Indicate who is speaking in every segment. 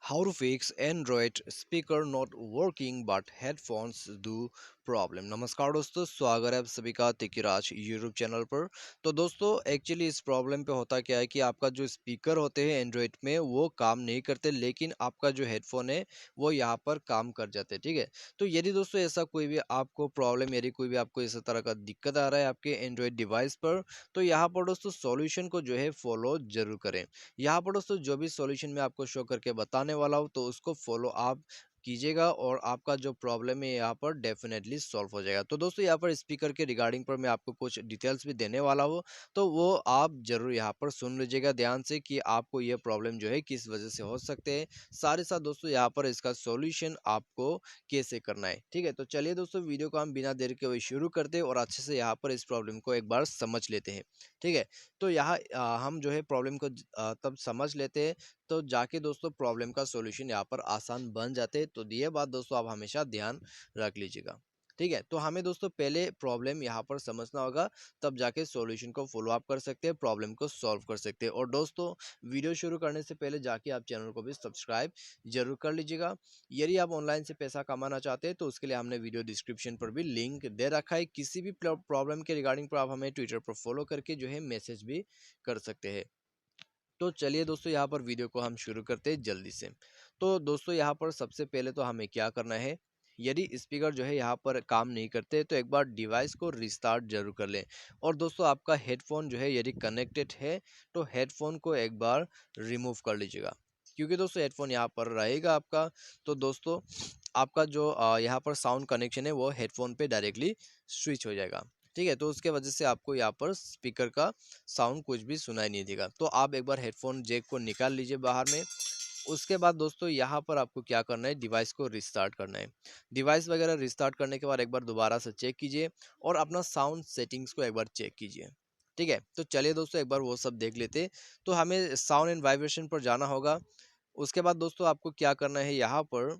Speaker 1: How to fix Android speaker not working but headphones do problem. नमस्कार दोस्तों, स्वागत है आप सभी का तिकिराज यूट्यूब चैनल पर। तो दोस्तों एक्चुअली इस प्रॉब्लम पे होता क्या है कि आपका जो स्पीकर होते हैं एंड्रॉयड में वो काम नहीं करते, लेकिन आपका जो हेडफोन है वो यहाँ पर काम कर जाते हैं। ठीक है, तो यदि दोस्तों ऐसा कोई भी आपको प्रॉब्लम, यदि कोई भी आपको इस तरह का दिक्कत आ रहा है आपके एंड्रॉयड डिवाइस पर, तो यहाँ पर दोस्तों सॉल्यूशन को जो है फॉलो जरूर करें। यहाँ पर दोस्तों जो भी सॉल्यूशन मैं आपको शो करके बताने वाला हूँ तो उसको फॉलो आप कीजिएगा और आपका जो प्रॉब्लम है यहाँ पर डेफिनेटली सॉल्व हो जाएगा। तो दोस्तों यहाँ पर स्पीकर के रिगार्डिंग पर मैं आपको कुछ डिटेल्स भी देने वाला हूँ, तो वो आप जरूर यहाँ पर सुन लीजिएगा ध्यान से कि आपको ये प्रॉब्लम जो है किस वजह से हो सकते हैं। सारे साथ दोस्तों यहाँ पर इसका सॉल्यूशन आपको कैसे करना है। ठीक है, तो चलिए दोस्तों वीडियो को हम बिना देर के हुए शुरू करते हैं और अच्छे से यहाँ पर इस प्रॉब्लम को एक बार समझ लेते हैं। ठीक है, तो यहाँ हम जो है प्रॉब्लम को तब समझ लेते हैं, तो जाके दोस्तों प्रॉब्लम का सॉल्यूशन यहाँ पर आसान बन जाते हैं। तो ये बात दोस्तों आप हमेशा ध्यान रख लीजिएगा। ठीक है, तो हमें दोस्तों पहले प्रॉब्लम यहाँ पर समझना होगा, तब जाके सॉल्यूशन को फॉलो अप कर सकते हैं, प्रॉब्लम को सॉल्व कर सकते हैं। और दोस्तों वीडियो शुरू करने से पहले जाके आप चैनल को भी सब्सक्राइब जरूर कर लीजिएगा। यदि आप ऑनलाइन से पैसा कमाना चाहते हैं तो उसके लिए हमने वीडियो डिस्क्रिप्शन पर भी लिंक दे रखा है। किसी भी प्रॉब्लम के रिगार्डिंग पर आप हमें ट्विटर पर फॉलो करके जो है मैसेज भी कर सकते हैं। तो चलिए दोस्तों यहाँ पर वीडियो को हम शुरू करते हैं जल्दी से। तो दोस्तों यहाँ पर सबसे पहले तो हमें क्या करना है, यदि स्पीकर जो है यहाँ पर काम नहीं करते तो एक बार डिवाइस को रिस्टार्ट जरूर कर लें। और दोस्तों आपका हेडफोन जो है यदि कनेक्टेड है तो हेडफोन को एक बार रिमूव कर लीजिएगा, क्योंकि दोस्तों हेडफोन यहाँ पर रहेगा आपका। तो दोस्तों आपका जो यहाँ पर साउंड कनेक्शन है वो हेडफोन पे डायरेक्टली स्विच हो जाएगा। ठीक है, तो उसके वजह से आपको यहाँ पर स्पीकर का साउंड कुछ भी सुनाई नहीं देगा। तो आप एक बार हेडफोन जैक को निकाल लीजिए बाहर में। उसके बाद दोस्तों यहाँ पर आपको क्या करना है, डिवाइस को रिस्टार्ट करना है। डिवाइस वगैरह रिस्टार्ट करने के बाद एक बार दोबारा से चेक कीजिए और अपना साउंड सेटिंग्स को एक बार चेक कीजिए। ठीक है, तो चलिए दोस्तों एक बार वो सब देख लेते हैं। तो हमें साउंड एंड वाइब्रेशन पर जाना होगा। उसके बाद दोस्तों आपको क्या करना है, यहाँ पर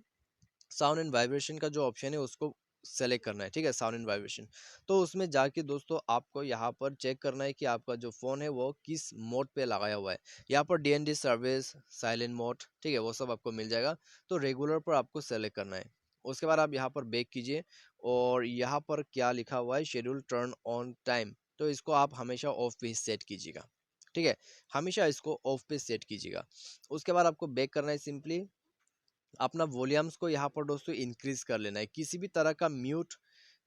Speaker 1: साउंड एंड वाइब्रेशन का जो ऑप्शन है उसको सेलेक्ट करना है। ठीक है, साउंड एंड वाइब्रेशन, तो उसमें जाके दोस्तों आपको यहाँ पर चेक करना है कि आपका जो फ़ोन है वो किस मोड पे लगाया हुआ है। यहाँ पर डीएनडी सर्विस, साइलेंट मोड, ठीक है, वो सब आपको मिल जाएगा। तो रेगुलर पर आपको सेलेक्ट करना है। उसके बाद आप यहाँ पर बैक कीजिए और यहाँ पर क्या लिखा हुआ है, शेड्यूल टर्न ऑन टाइम, तो इसको आप हमेशा ऑफ पे सेट कीजिएगा। ठीक है, हमेशा इसको ऑफ पे सेट कीजिएगा। उसके बाद आपको बैक करना है, सिंपली अपना वॉल्यूम्स को यहाँ पर दोस्तों इंक्रीज कर लेना है। किसी भी तरह का म्यूट,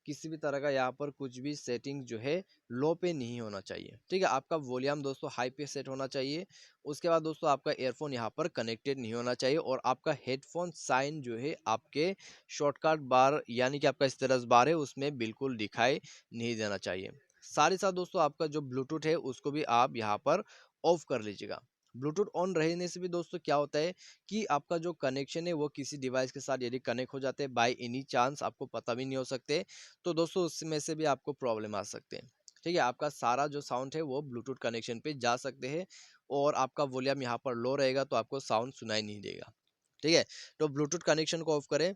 Speaker 1: किसी भी तरह का यहाँ पर कुछ भी सेटिंग जो है लो पे नहीं होना चाहिए। ठीक है, आपका वॉल्यूम दोस्तों हाई पे सेट होना चाहिए। उसके बाद दोस्तों आपका एयरफोन यहाँ पर कनेक्टेड नहीं होना चाहिए और आपका हेडफोन साइन जो है आपके शॉर्टकट बार यानी कि आपका स्टेटस बार है उसमें बिल्कुल दिखाई नहीं देना चाहिए। साथ ही साथ दोस्तों आपका जो ब्लूटूथ है उसको भी आप यहाँ पर ऑफ कर लीजिएगा। ब्लूटूथ ऑन रहने से भी दोस्तों क्या होता है कि आपका जो कनेक्शन है वो किसी डिवाइस के साथ यदि कनेक्ट हो जाते हैं बाय एनी चांस, आपको पता भी नहीं हो सकते, तो दोस्तों उसमें से भी आपको प्रॉब्लम आ सकते हैं। ठीक है, आपका सारा जो साउंड है वो ब्लूटूथ कनेक्शन पे जा सकते हैं और आपका वॉल्यूम यहाँ पर लो रहेगा तो आपको साउंड सुनाई नहीं देगा। ठीक है, तो ब्लूटूथ कनेक्शन को ऑफ करें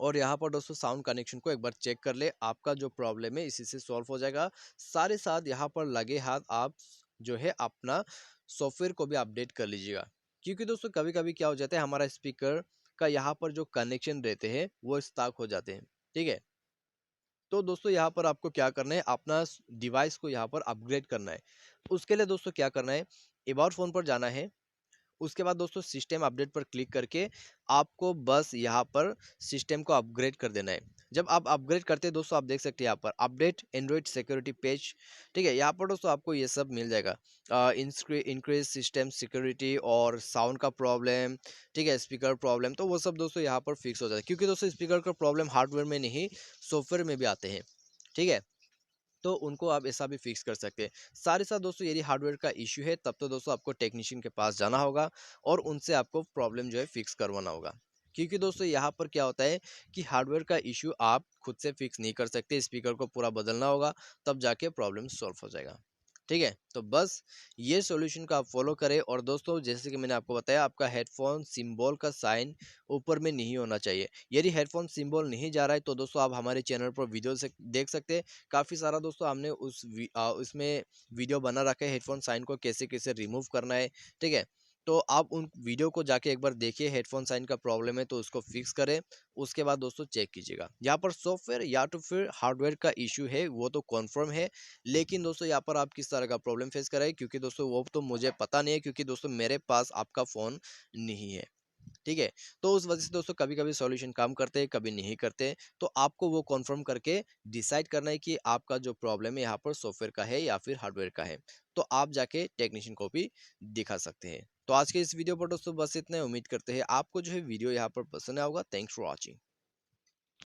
Speaker 1: और यहाँ पर दोस्तों साउंड कनेक्शन को एक बार चेक कर ले, आपका जो प्रॉब्लम है इसी से सॉल्व हो जाएगा। सारे साथ यहाँ पर लगे हाथ आप जो है अपना सॉफ्टवेयर को भी अपडेट कर लीजिएगा, क्योंकि दोस्तों कभी कभी क्या हो जाता है, हमारा स्पीकर का यहाँ पर जो कनेक्शन रहते हैं वो स्टक हो जाते हैं। ठीक है, तो दोस्तों यहाँ पर आपको क्या करना है, अपना डिवाइस को यहाँ पर अपग्रेड करना है। उसके लिए दोस्तों क्या करना है, अबाउट फोन पर जाना है। उसके बाद दोस्तों सिस्टम अपडेट पर क्लिक करके आपको बस यहाँ पर सिस्टम को अपग्रेड कर देना है। जब आप अपग्रेड करते हैं दोस्तों आप देख सकते हैं यहाँ पर अपडेट एंड्रॉइड सिक्योरिटी पेज। ठीक है, यहाँ पर दोस्तों आपको ये सब मिल जाएगा, इंक्रीज सिस्टम सिक्योरिटी और साउंड का प्रॉब्लम। ठीक है, स्पीकर प्रॉब्लम, तो वो सब दोस्तों यहाँ पर फिक्स हो जाता है, क्योंकि दोस्तों स्पीकर का प्रॉब्लम हार्डवेयर में नहीं सॉफ्टवेयर में भी आते हैं। ठीक है, तो उनको आप ऐसा भी फिक्स कर सकते हैं। साथ ही साथ दोस्तों यदि हार्डवेयर का इश्यू है तब तो दोस्तों आपको टेक्नीशियन के पास जाना होगा और उनसे आपको प्रॉब्लम जो है फिक्स करवाना होगा, क्योंकि दोस्तों यहाँ पर क्या होता है कि हार्डवेयर का इश्यू आप खुद से फिक्स नहीं कर सकते, स्पीकर को पूरा बदलना होगा, तब जाके प्रॉब्लम सॉल्व हो जाएगा। ठीक है, तो बस ये सॉल्यूशन को आप फॉलो करें। और दोस्तों जैसे कि मैंने आपको बताया, आपका हेडफोन सिंबल का साइन ऊपर में नहीं होना चाहिए। यदि हेडफोन सिंबल नहीं जा रहा है तो दोस्तों आप हमारे चैनल पर वीडियो से देख सकते हैं। काफ़ी सारा दोस्तों हमने उसमें वीडियो बना रखा है हेडफोन साइन को कैसे कैसे रिमूव करना है। ठीक है, तो आप उन वीडियो को जाके एक बार देखिए, हेडफ़ोन साइन का प्रॉब्लम है तो उसको फ़िक्स करें। उसके बाद दोस्तों चेक कीजिएगा। यहाँ पर सॉफ्टवेयर या तो फिर हार्डवेयर का इश्यू है, वो तो कन्फर्म है। लेकिन दोस्तों यहाँ पर आप किस तरह का प्रॉब्लम फ़ेस कर रहे हैं, क्योंकि दोस्तों वो तो मुझे पता नहीं है, क्योंकि दोस्तों मेरे पास आपका फ़ोन नहीं है। ठीक है? तो उस वजह से दोस्तों कभी-कभी सॉल्यूशन काम करते हैं, कभी नहीं करते। तो आपको वो कन्फर्म करके डिसाइड करना है कि आपका जो प्रॉब्लम है यहाँ पर सॉफ्टवेयर का है या फिर हार्डवेयर का है। तो आप जाके टेक्नीशियन को भी दिखा सकते हैं। तो आज के इस वीडियो पर दोस्तों बस इतना ही। उम्मीद करते हैं आपको जो है वीडियो यहाँ पर पसंद आया होगा। Thanks for watching.